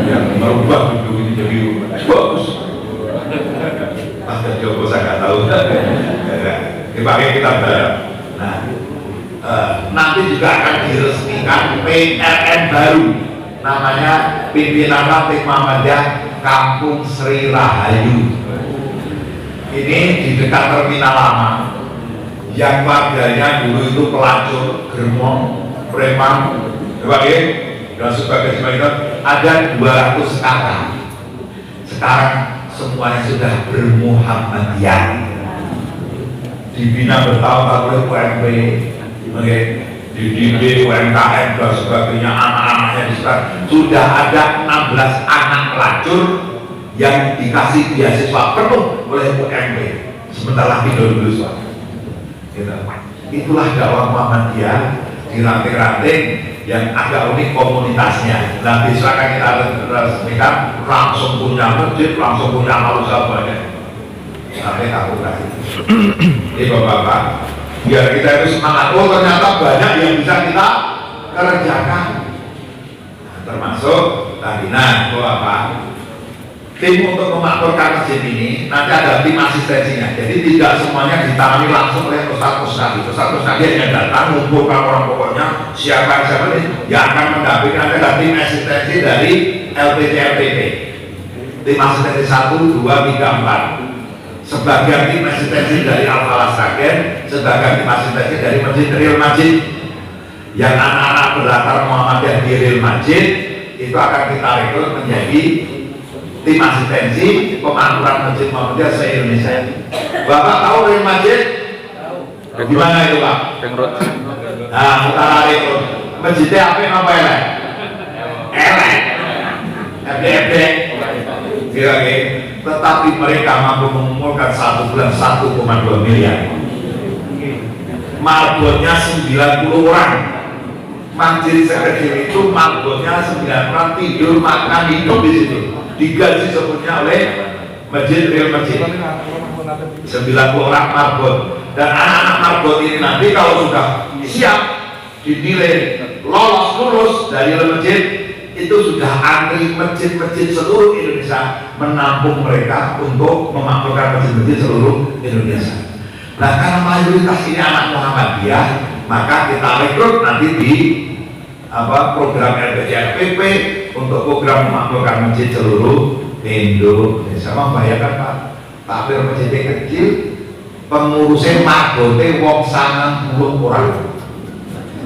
yang merubah gedung ini jadi bagus. Ada Joko saya nggak tahu. Dipakai kita berharap. Nah, nanti juga akan diresmikan PLN baru, namanya Pimpinan Ratib Muhammadiyah Kampung Sri Rahayu. Ini di dekat terminal lama, yang warganya dulu itu pelacur, germong, preman, dan sebagainya. Ada 200 kakak. Sekarang semuanya sudah bermuhammadiyah, dibina bertahun-tahun oleh UMP, dididik UMKM dan sebagainya. Anak-anaknya di sekitar sudah ada 16 anak pelacur yang dikasih beasiswa penuh oleh UMP, sebentar lagi lulus. Itulah dakwah Muhammadiyah di ranting-ranting yang agak unik komunitasnya. Nah, besok akan kita resmikan, langsung punya masjid, langsung punya amal usaha banyak. Sampai aku kasih. Ini bapak-bapak, biar kita itu semangat. Oh, ternyata banyak yang bisa kita kerjakan. Nah, termasuk tadi, bapak, tim untuk memakmurkan masjid ini nanti ada tim asistensinya. Jadi tidak semuanya ditangani langsung oleh Ustaz Kadi yang datang mengumpulkan orang pokoknya siapa ini yang akan mendampingi. Nanti ada tim asistensi dari LPT, tim asistensi 1, 2, 3, 4. Sebagian tim asistensi dari Al-Falah Saken, sebagian tim asistensi dari Masjid Real Masjid. Yang anak-anak berlatar Muhammadiyah di Real Masjid itu akan kita rekrut menjadi tim asistensi pemakmuran Masjid Muhammadiyah se-Indonesia. Bapak tahu Real Masjid? Gimana itu Pak? Nah, utara rekrut. Masjidnya apa yang apa elek? Elek. FD. Kira-kira. Tetapi mereka mampu mengumpulkan 1 bulan 1,2 miliar. Marbotnya 90 orang. Masjid sekecil itu marbotnya 9 orang, tidur, makan, hidup di situ. Digaji sebutnya oleh Masjid Real Masjid. 90 orang marbot. Dan anak-anak marbot ini nanti kalau sudah siap dinilai lulus dari masjid, itu sudah antri masjid-masjid seluruh Indonesia menampung mereka untuk memakmurkan masjid-masjid seluruh Indonesia. Nah, karena mayoritas ini anak Muhammadiyah, maka kita rekrut nanti di program LPJLPP untuk program memakmurkan masjid seluruh Indonesia. Membayangkan Pak, takbir masjidnya kecil, pengurusnya magote wong 90 orang.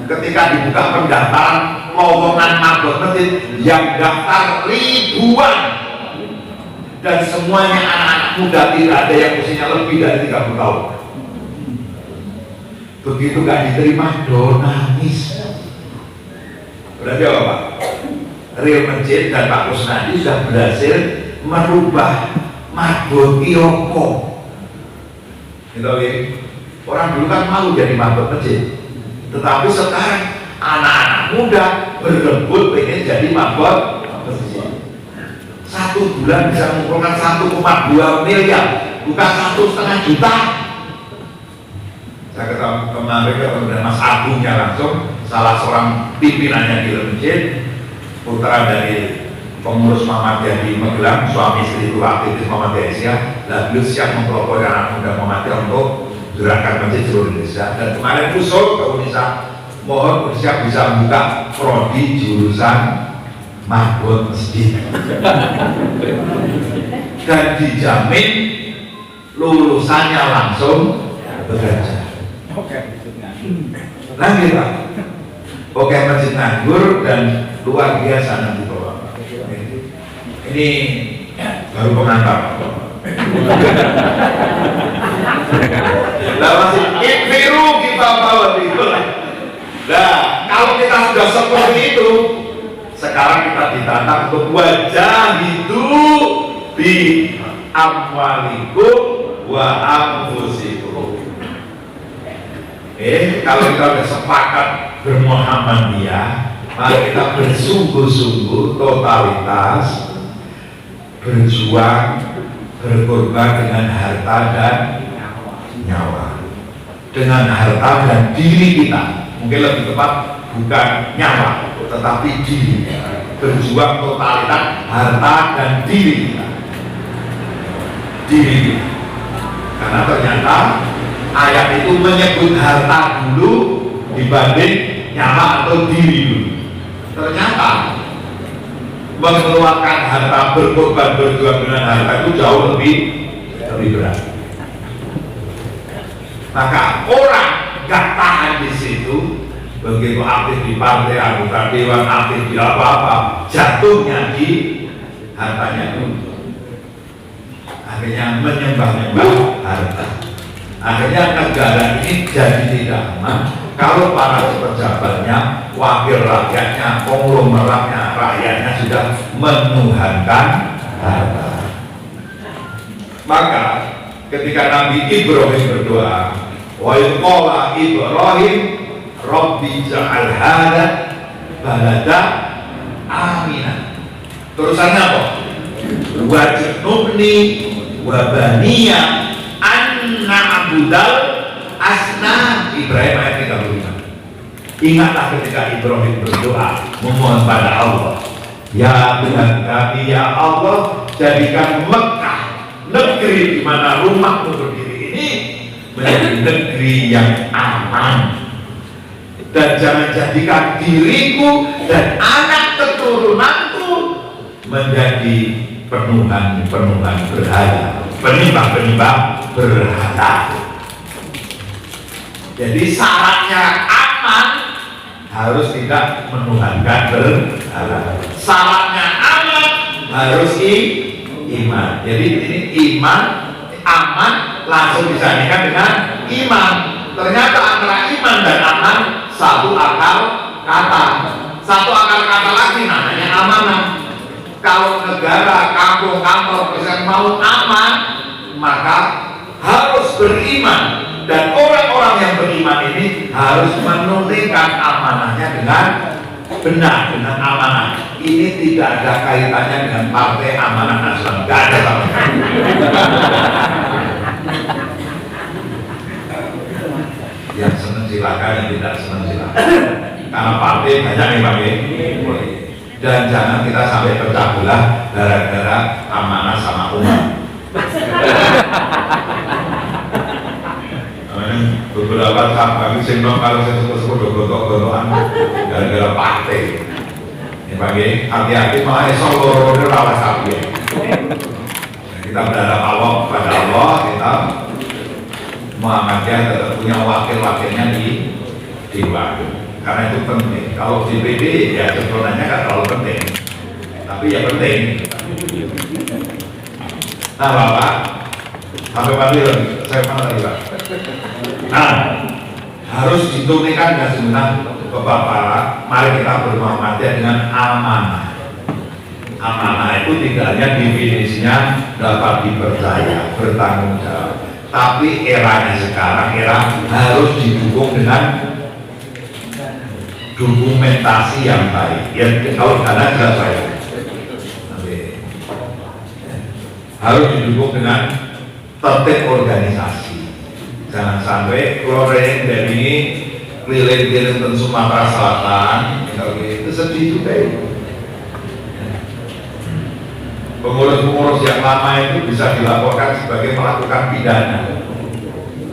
Ketika dibuka pendaftaran lowongan mabot masjid, yang daftar ribuan, dan semuanya anak-anak muda, tidak ada yang usianya lebih dari 30 tahun. Begitu gak diterima, nangis. Berarti apa Pak? Real Masjid dan Pak Kusnadi sudah berhasil merubah mabot Ioko. Gitu, orang dulu kan malu jadi mabot masjid, tetapi sekarang anak-anak muda berebut pengen jadi mabot masjid. 1 bulan bisa mengumpulkan 1,2 miliar, bukan 1,5 juta. Saya ketemu dengan Mas Agungnya langsung, salah seorang pimpinannya di masjid, putra dari pengurus Muhammadiyah di Magelang, suami istri itu aktivis Muhammadiyah Asia. Dan beliau siap mempelopori anak muda Muhammadiyah untuk gerakan masjid seluruh Indonesia. Dan kemarin usul ke Unisa, mohon Unisa bisa buka prodi jurusan mabot masjid, dan dijamin lulusannya langsung bekerja. Lanjut Pak. Oke, masjid nganggur dan luar biasa nanti Bapak. Ini baru pengantar. Lah masih ikfiru kita bawa itu. Nah, kalau kita sudah seperti itu, sekarang kita ditantang untuk wajah hidup di amwalikum wa anfusikum. Kalau kita sudah sepakat bermuhammadiyah, maka kita bersungguh-sungguh totalitas berjuang, berkorban dengan harta dan nyawa, dengan harta dan diri kita. Mungkin lebih tepat bukan nyawa, tetapi diri. Berjuang totalitas harta dan diri kita. Diri kita. Karena ternyata ayat itu menyebut harta dulu, dibanding nyawa atau diri dulu. Ternyata mengeluarkan harta, berkorban, berjuang dengan harta itu jauh lebih berat. Maka orang gak tahan di situ, begitu aktif di partai, anggota dewan, aktif di apa-apa, jatuhnya di hartanya dulu. Akhirnya menyembah-nyembah harta. Akhirnya negara ini jadi tidak aman kalau para pejabatnya, wakil rakyatnya, konglomeratnya, rakyatnya sudah menuhankan harta. Maka ketika Nabi Ibrahim berdoa, wa qala Ibrahim Rabbi ja'al hadza balada aminan. Terusannya apa? Wajnubni wa baniya an na'budal asnam. Ibrahim ayat 35. Ingatlah ketika Ibrahim berdoa memohon pada Allah, ya Tuhan kami, ya Allah, jadikan Mekah, negeri di mana rumahmu berdiri ini, menjadi negeri yang aman, dan jangan jadikan diriku dan anak keturunanku menjadi penuhan-penuhan berhala, penimbang-penimbang berhala. Jadi syaratnya aman harus tidak menuhankan berhala. Syaratnya aman harus iman. Jadi ini iman, aman langsung disandingkan dengan iman. Ternyata antara iman dan aman satu akal kata. Satu akal kata lagi namanya amanah. Kalau negara, kampung, kantor misalnya mau aman, maka harus beriman, dan orang-orang yang beriman ini harus menunaikan amanahnya dengan benar, dengan amanah. Ini tidak ada kaitannya dengan partai amanah nasional, tidak ada sama sekali. Yang senang silakan, yang tidak senang silakan. Karena partai banyak yang pakai. Dan jangan kita sampai pecah belah gara-gara amanah sama umat. Beberapa sahabat sing nom kalau sing sebut gotok-gotokan gara-gara partai. Ini bagi hati-hati malah esok loro rawas sapi. Kita berharap Allah pada Allah, kita Muhammadiyah tetap punya wakil-wakilnya di dewan. Karena itu penting. Kalau DPD ya sebenarnya kan terlalu penting, tapi ya penting. Nah Bapak, sampai panggil saya mana tadi Pak? Nah, harus ditunaikan dan sebenarnya ke Bapak. Mari kita bermuamalah dengan amanah. Amanah itu tidak hanya definisinya dapat dipercaya, bertanggung jawab, tapi eranya sekarang era harus didukung dengan dokumentasi yang baik. Ya kalau dana jelas saya. Harus didukung dengan tertib organisasi. Jangan sampai keluarin dari keliling-keliling ke Sumatera Selatan, itu sedih juga itu. Pengurus-pengurus yang lama itu bisa dilaporkan sebagai melakukan pidana.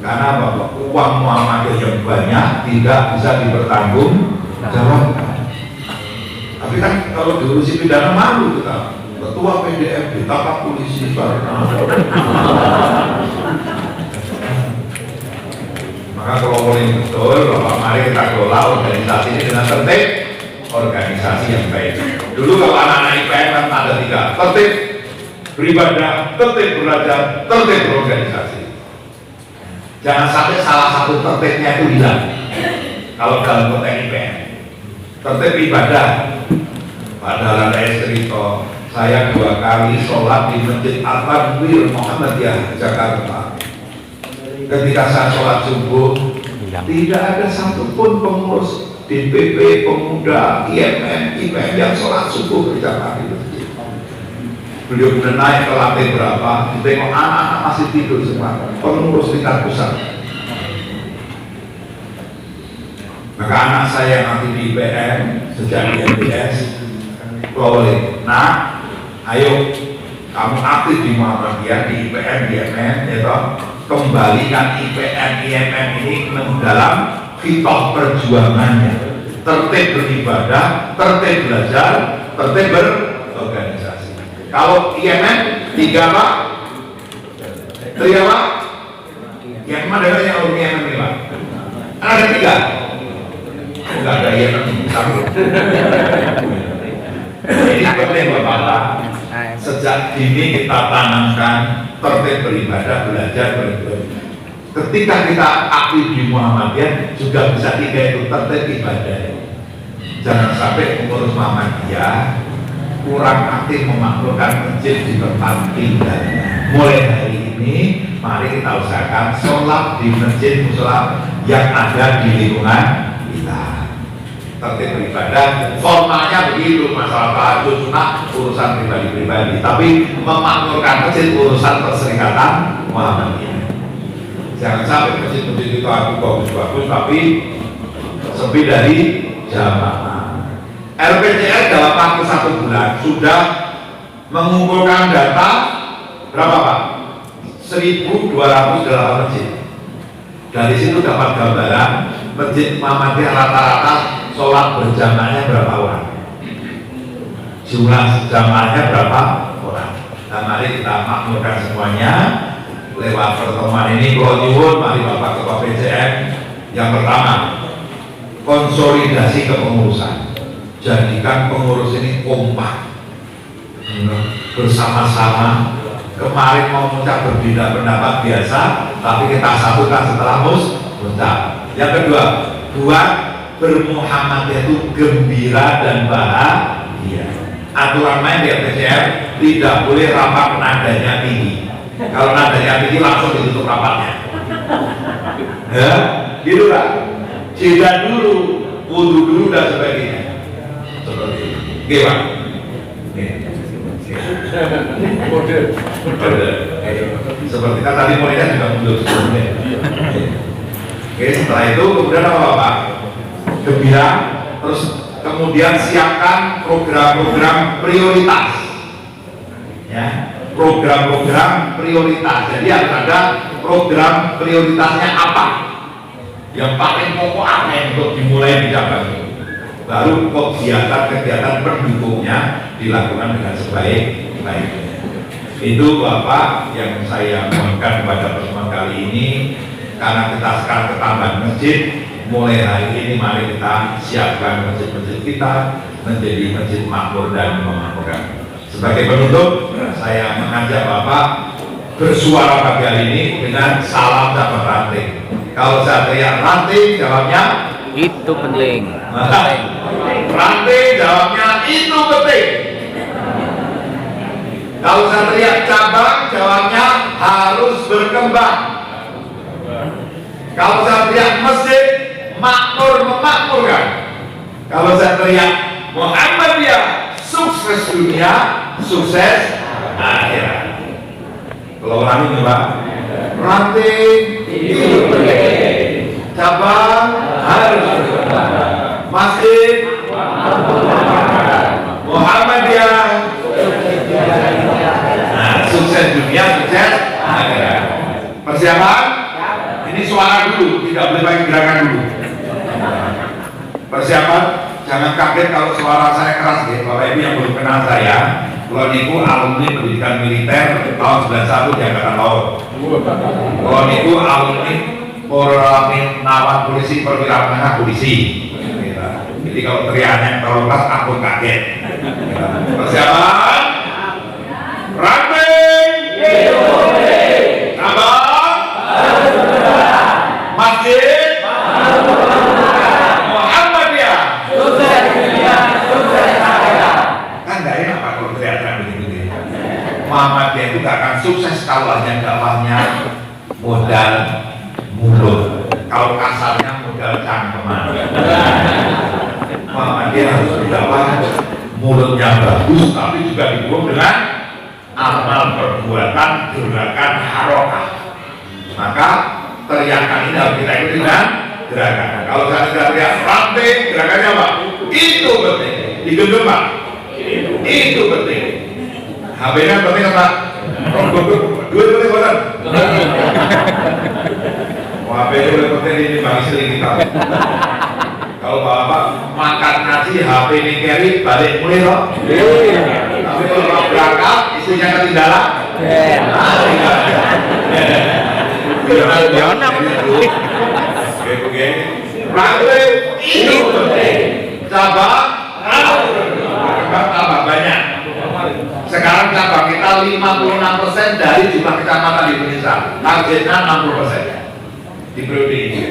Karena apa? Uang Muhammadiyah yang banyak tidak bisa dipertanggung jawabkan. Tapi kan kalau diurusi pidana malu kita. Ketua PDM ditangkap polisi karena. Maka kalau boleh betul, Bapak, mari kita kelola organisasi ini dengan tertib, organisasi yang baik. Dulu kalau anak-anak IPM kan ada 3, tertib beribadah, tertib belajar, tertib berorganisasi. Jangan sampai salah satu tertibnya itu hilang. Kalau dalam konteks IPM, tertib ibadah. Padahal ada cerita, saya 2 kali sholat di Masjid Al-Tanwir Muhammadiyah Jakarta. Ketika saya sholat subuh, tidak ada satupun pengurus DPP, pemuda, IMM, IPM yang sholat subuh berjamaah di masjid. Beliau sudah naik ke lantai berapa, ditengok anak-anak masih tidur semua, pengurus tingkat pusat. Maka anak saya yang nanti di IPM, sejak di MBS, boleh, nah, ayo kamu aktif di Muhammadiyah, di IPM, di IMM, ya toh, kembalikan IPM, IMM ini dalam kitab perjuangannya, tertib beribadah, tertib belajar, tertib berorganisasi. Kalau IMN 3 apa? 3 apa? Yang mana ada yang IMN 5? Ada 3. Enggak ada IMN 1. Ini penting Bapak. Sejak dini kita tanamkan tertib beribadah, belajar beribadah. Ketika kita aktif di Muhammadiyah juga bisa 3 itu tertib ibadah. Jangan sampai pengurus Muhammadiyah kurang aktif memakmurkan masjid di tempat tinggalnya. Mulai hari ini mari kita usahakan sholat di masjid musola yang ada di lingkungan kita. Tertib beribadah, formalnya begitu, masalah tahajud sunnah urusan pribadi-pribadi, tapi memakmurkan masjid urusan Perserikatan Muhammadiyah. Jangan sampai masjid-masjid itu aku bagus-bagus tapi sepi dari jamaah. RPJR dalam waktu 1 bulan sudah mengumpulkan data berapa Pak? 1.208 masjid. Dari situ dapat gambaran masjid Muhammadiyah rata-rata sholat berjamaahnya berapa orang? Jumlah jamaahnya berapa orang? Nah mari kita makmurkan semuanya lewat pertemuan ini. Kalau nyuwun mari Bapak Ketua PJM, yang pertama konsolidasi kepengurusan, jadikan pengurus ini kompak bersama-sama. Kemarin mau muncak berbeda pendapat biasa, tapi kita satukan setelah muncak. Yang kedua, buat bermuhammadiyah itu gembira dan bahagia. Aturan main di RPJM tidak boleh rapat nadanya tinggi. Kalau nadanya tinggi langsung ditutup rapatnya. Ya, gitu kan? Jeda dulu, wudu dulu dan sebagainya. Seperti itu. Gimana? Seperti kan tadi mulainya juga mundur sebelumnya. Oke, setelah itu kemudian apa Pak? Gembira, terus kemudian siapkan program-program prioritas. Ya, program-program prioritas. Jadi harus ada program prioritasnya apa? Yang paling pokok apa yang untuk dimulai di cabang itu? Baru kegiatan-kegiatan pendukungnya dilakukan dengan sebaik-baiknya. Itu Bapak yang saya mohonkan pada pertemuan kali ini. Karena kita sekarang ketambahan masjid, mulai hari ini mari kita siapkan masjid-masjid kita menjadi masjid makmur dan memakmurkan. Sebagai penutup, saya mengajak Bapak bersuara pagi hari ini dengan salam dapat ranting. Kalau saya teriak ranting, jawabnya Itu penting. ranting, jawabnya itu penting. Kalau saya teriak cabang, jawabnya harus berkembang. Kalau saya teriak masjid, makmur memakmurkan. Kalau saya teriak Muhammadiyah, sukses dunia, sukses akhirat. Kalau ulangi Pak, ranting itu penting, cabang harus berkembang, masjid Muhammadiyah, sukses dunia, sukses akhirat. Persiapan? Ini suara dulu, tidak boleh pakai gerakan dulu. Persiapan, jangan kaget kalau suara saya keras ya. Bapak Ibu yang belum kenal saya, kalau niku alumni pendidikan militer tahun 91 di Angkatan Laut. Kalau niku alumni Polri Nawat Polisi Perwira Menengah Polisi. Jadi kalau teriaknya terlalu keras, aku kaget. Persiapan, ranting, cabang, masjid, Muhammadiyah, kan gak enak Pak kalau teriakan begitu. Muhammadiyah itu gak akan sukses kalau hanya dakwahnya modal mulut, kalau kasarnya modal cangkeman. Muhammadiyah harus berdakwah mulutnya bagus, tapi juga didukung dengan amal perbuatan, gerakan harokah. Maka teriakan ini harus kita ikuti dengan gerakan. Kalau saya tidak teriak ranting, gerakannya apa? Itu penting. Digendong Pak. Itu penting. HP-nya penting apa? Duit penting bukan? HP itu lebih penting ini bang istri kita. Kalau bapak makan nasi, HP ini carry, balik mulai loh. Tapi kalau berangkat, istrinya ketinggalan. Oke. Praktek itu penting. Cabang tambah banyak. Sekarang cabang kita 56% dari jumlah kecamatan di Indonesia. Targetnya 60% di periode ini.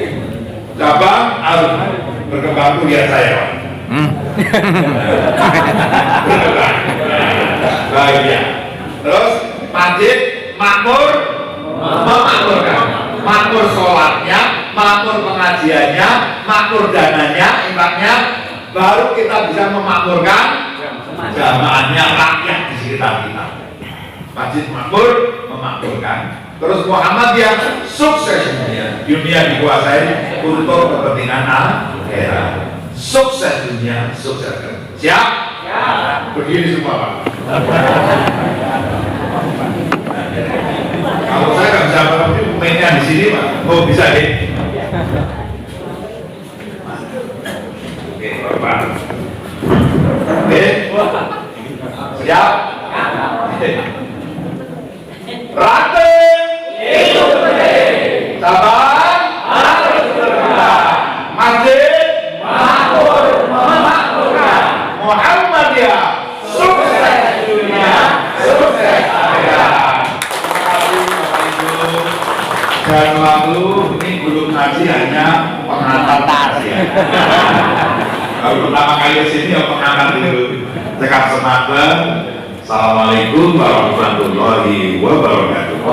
Cabang harus berkembang tuh ya saya. Bahagia. Terus masjid makmur, memakmurkan, makmur sholatnya, makmur pengajiannya, makmur dananya, infaknya, baru kita bisa memakmurkan jamaahnya, rakyat di sekitar kita. Masjid makmur, memakmurkan. Terus Muhammadiyah sukses dunia dikuasai untuk kepentingan akhirat. Sukses dunia, sukses. Siap? Berdiri semua Pak. Kalau saya nggak bisa berarti pemainnya di sini Pak. Oh bisa deh. Oke Bapak. Oke. Siap? Rating itu penting. Sabar harus berkembang. Masjid makmur memakmurkan. Muhammadiyah sukses dunia, sukses akhirat. Dan lalu ini belum ngaji hanya pengantar ya. Kalau pertama kali sini ya pengantar dulu. Cekap semangat. Assalamualaikum warahmatullahi wabarakatuh.